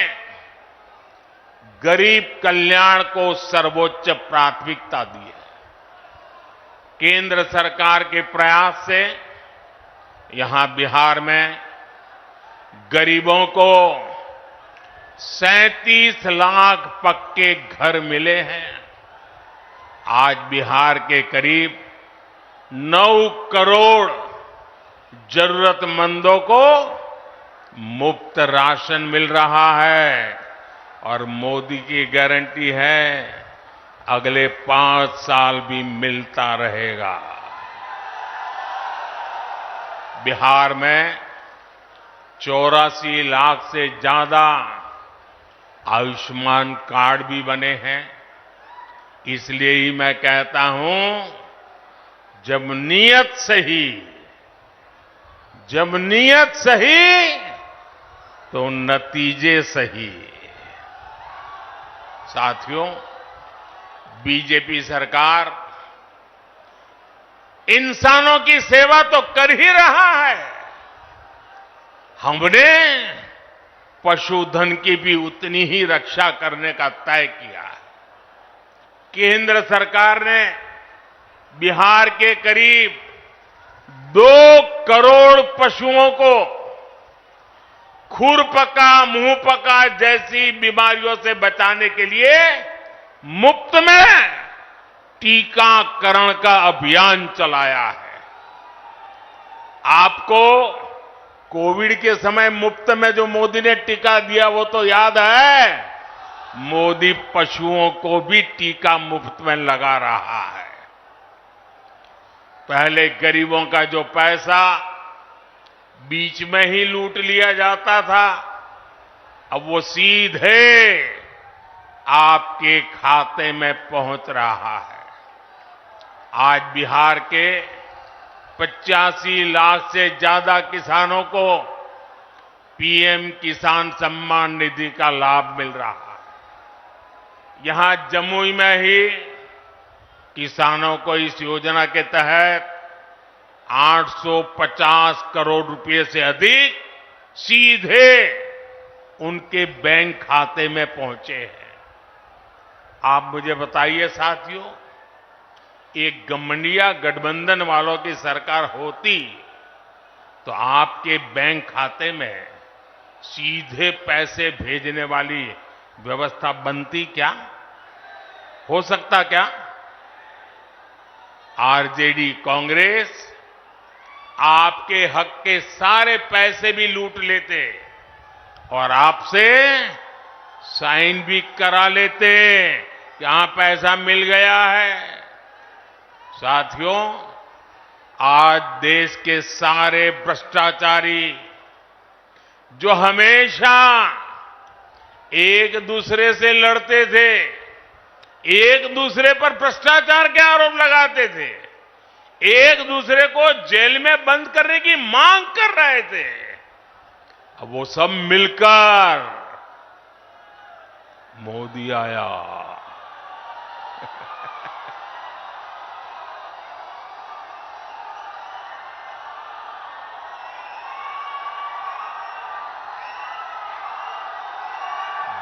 गरीब कल्याण को सर्वोच्च प्राथमिकता दी है। केंद्र सरकार के प्रयास से यहां बिहार में गरीबों को 37 लाख पक्के घर मिले हैं। आज बिहार के करीब 9 करोड़ जरूरतमंदों को मुफ्त राशन मिल रहा है और मोदी की गारंटी है अगले 5 साल भी मिलता रहेगा। बिहार में 84 लाख से ज्यादा आयुष्मान कार्ड भी बने हैं। इसलिए ही मैं कहता हूं, जब नीयत सही तो नतीजे सही। साथियों, बीजेपी सरकार इंसानों की सेवा तो कर ही रहा है, हमने पशुधन की भी उतनी ही रक्षा करने का तय किया है। केंद्र सरकार ने बिहार के करीब 2 करोड़ पशुओं को खुरपका, मुंहपका जैसी बीमारियों से बचाने के लिए मुफ्त में टीकाकरण का अभियान चलाया है। आपको कोविड के समय मुफ्त में जो मोदी ने टीका दिया वो तो याद है। मोदी पशुओं को भी टीका मुफ्त में लगा रहा है। पहले गरीबों का जो पैसा बीच में ही लूट लिया जाता था, अब वो सीधे आपके खाते में पहुंच रहा है। आज बिहार के 85 लाख से ज्यादा किसानों को पीएम किसान सम्मान निधि का लाभ मिल रहा है। यहां जमुई में ही किसानों को इस योजना के तहत 850 करोड़ रुपए से अधिक सीधे उनके बैंक खाते में पहुंचे हैं। आप मुझे बताइए साथियों, एक गठबंधन गठबंधन वालों की सरकार होती तो आपके बैंक खाते में सीधे पैसे भेजने वाली व्यवस्था बनती क्या? हो सकता क्या? आरजेडी कांग्रेस आपके हक के सारे पैसे भी लूट लेते और आपसे साइन भी करा लेते कि हां पैसा मिल गया है। साथियों, आज देश के सारे भ्रष्टाचारी जो हमेशा एक दूसरे से लड़ते थे, एक दूसरे पर भ्रष्टाचार के आरोप लगाते थे, एक दूसरे को जेल में बंद करने की मांग कर रहे थे, अब वो सब मिलकर मोदी आया।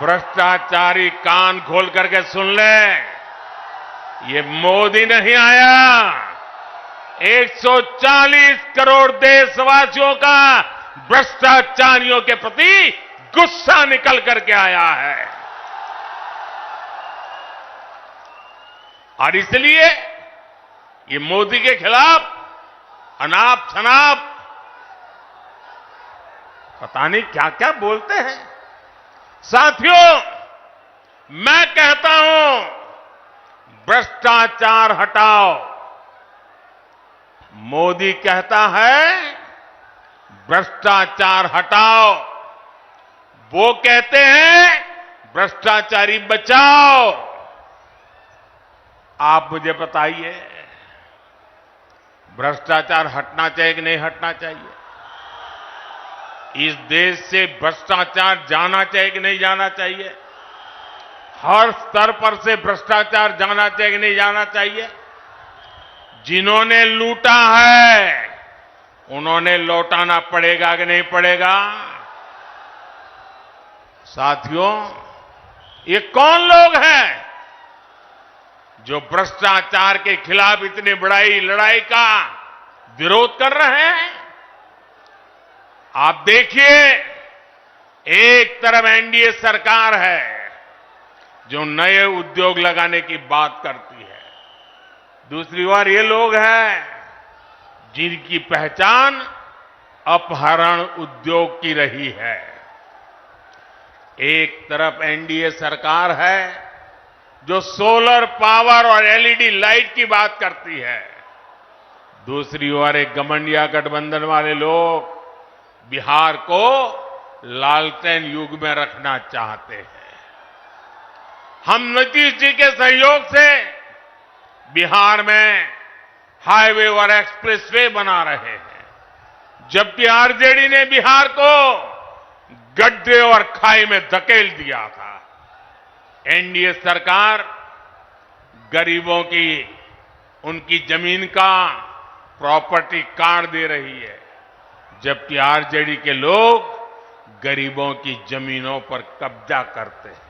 भ्रष्टाचारी कान खोल करके सुन ले, ये मोदी नहीं आया, 140 करोड़ देशवासियों का भ्रष्टाचारियों के प्रति गुस्सा निकल करके आया है। और इसलिए ये मोदी के खिलाफ अनाप शनाप पता नहीं क्या क्या बोलते हैं। साथियों, मैं कहता हूं, भ्रष्टाचार हटाओ। मोदी कहता है भ्रष्टाचार हटाओ, वो कहते हैं भ्रष्टाचारी बचाओ। आप मुझे बताइए, भ्रष्टाचार हटना चाहिए कि नहीं हटना चाहिए? इस देश से भ्रष्टाचार जाना चाहिए कि नहीं जाना चाहिए? हर स्तर पर से भ्रष्टाचार जाना चाहिए कि नहीं जाना चाहिए? जिन्होंने लूटा है उन्होंने लौटाना पड़ेगा कि नहीं पड़ेगा? साथियों, ये कौन लोग हैं जो भ्रष्टाचार के खिलाफ इतनी बड़ी लड़ाई का विरोध कर रहे हैं? आप देखिए, एक तरफ एनडीए सरकार है जो नए उद्योग लगाने की बात करती है, दूसरी ओर ये लोग हैं जिनकी पहचान अपहरण उद्योग की रही है। एक तरफ एनडीए सरकार है जो सोलर पावर और एलईडी लाइट की बात करती है, दूसरी ओर एक घमंडिया गठबंधन वाले लोग बिहार को लालटेन युग में रखना चाहते हैं। हम नीतीश जी के सहयोग से बिहार में हाईवे और एक्सप्रेसवे बना रहे हैं, जबकि आरजेडी ने बिहार को गड्ढे और खाई में धकेल दिया था। एनडीए सरकार गरीबों की उनकी जमीन का प्रॉपर्टी कार्ड दे रही है, जबकि आरजेडी के लोग गरीबों की जमीनों पर कब्जा करते हैं।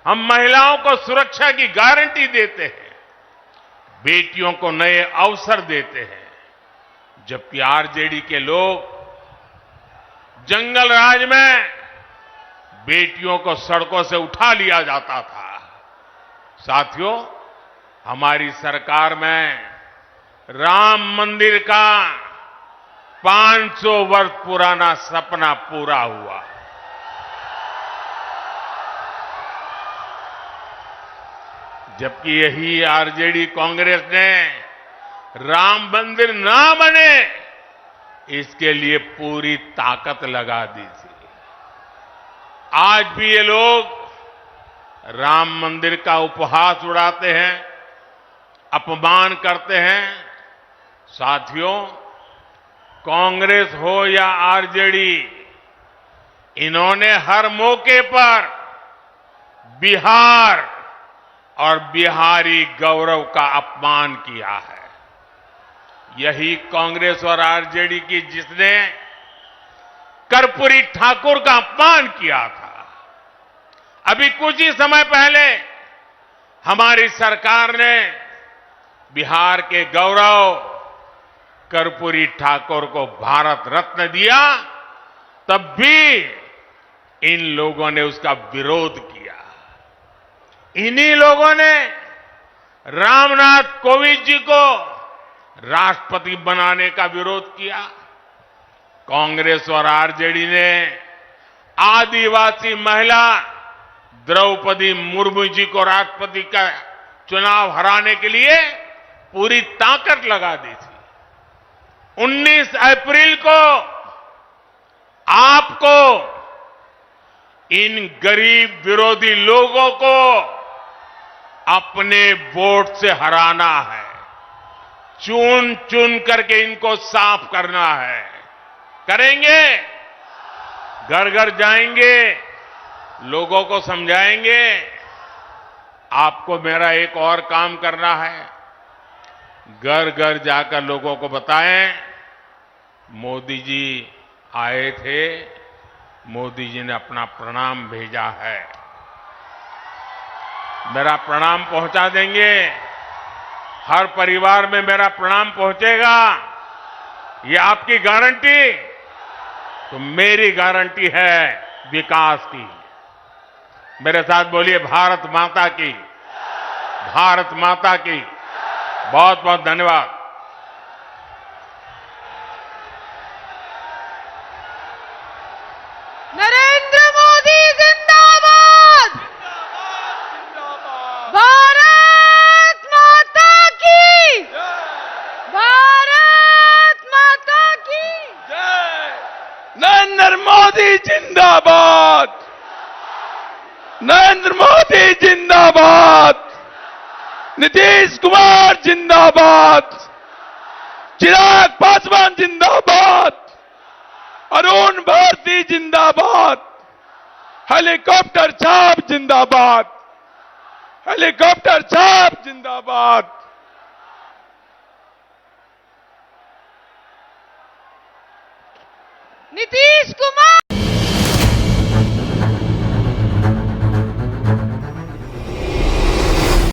हम महिलाओं को सुरक्षा की गारंटी देते हैं, बेटियों को नए अवसर देते हैं, जबकि आरजेडी के लोग जंगल राज में बेटियों को सड़कों से उठा लिया जाता था। साथियों, हमारी सरकार में राम मंदिर का 500 वर्ष पुराना सपना पूरा हुआ। जबकि यही आरजेडी कांग्रेस ने राम मंदिर ना बने इसके लिए पूरी ताकत लगा दी थी। आज भी ये लोग राम मंदिर का उपहास उड़ाते हैं, अपमान करते हैं। साथियों, कांग्रेस हो या आरजेडी, इन्होंने हर मौके पर बिहार और बिहारी गौरव का अपमान किया है। यही कांग्रेस और आरजेडी की जिसने कर्पूरी ठाकुर का अपमान किया था। अभी कुछ ही समय पहले हमारी सरकार ने बिहार के गौरव कर्पूरी ठाकुर को भारत रत्न दिया, तब भी इन लोगों ने उसका विरोध किया। इन्हीं लोगों ने रामनाथ कोविंद जी को राष्ट्रपति बनाने का विरोध किया। कांग्रेस और आरजेडी ने आदिवासी महिला द्रौपदी मुर्मू जी को राष्ट्रपति का चुनाव हराने के लिए पूरी ताकत लगा दी थी। 19 अप्रैल को आपको इन गरीब विरोधी लोगों को अपने वोट से हराना है, चुन चुन करके इनको साफ करना है। करेंगे, घर घर जाएंगे, लोगों को समझाएंगे। आपको मेरा एक और काम करना है, घर घर जाकर लोगों को बताएं, मोदी जी आए थे, मोदी जी ने अपना प्रणाम भेजा है। मेरा प्रणाम पहुंचा देंगे, हर परिवार में मेरा प्रणाम पहुंचेगा। ये आपकी गारंटी, तो मेरी गारंटी है विकास की। मेरे साथ बोलिए, भारत माता की, भारत माता की। बहुत बहुत धन्यवाद। नरेंद्र मोदी जिंदाबाद। भारत माता की, भारत माता की। नरेंद्र मोदी जिंदाबाद, नरेंद्र मोदी जिंदाबाद, नीतीश कुमार जिंदाबाद, चिराग पासवान जिंदाबाद, अरुण भारती जिंदाबाद, हेलीकॉप्टर छाप जिंदाबाद, हेलीकॉप्टर छाप जिंदाबाद। नीतीश कुमार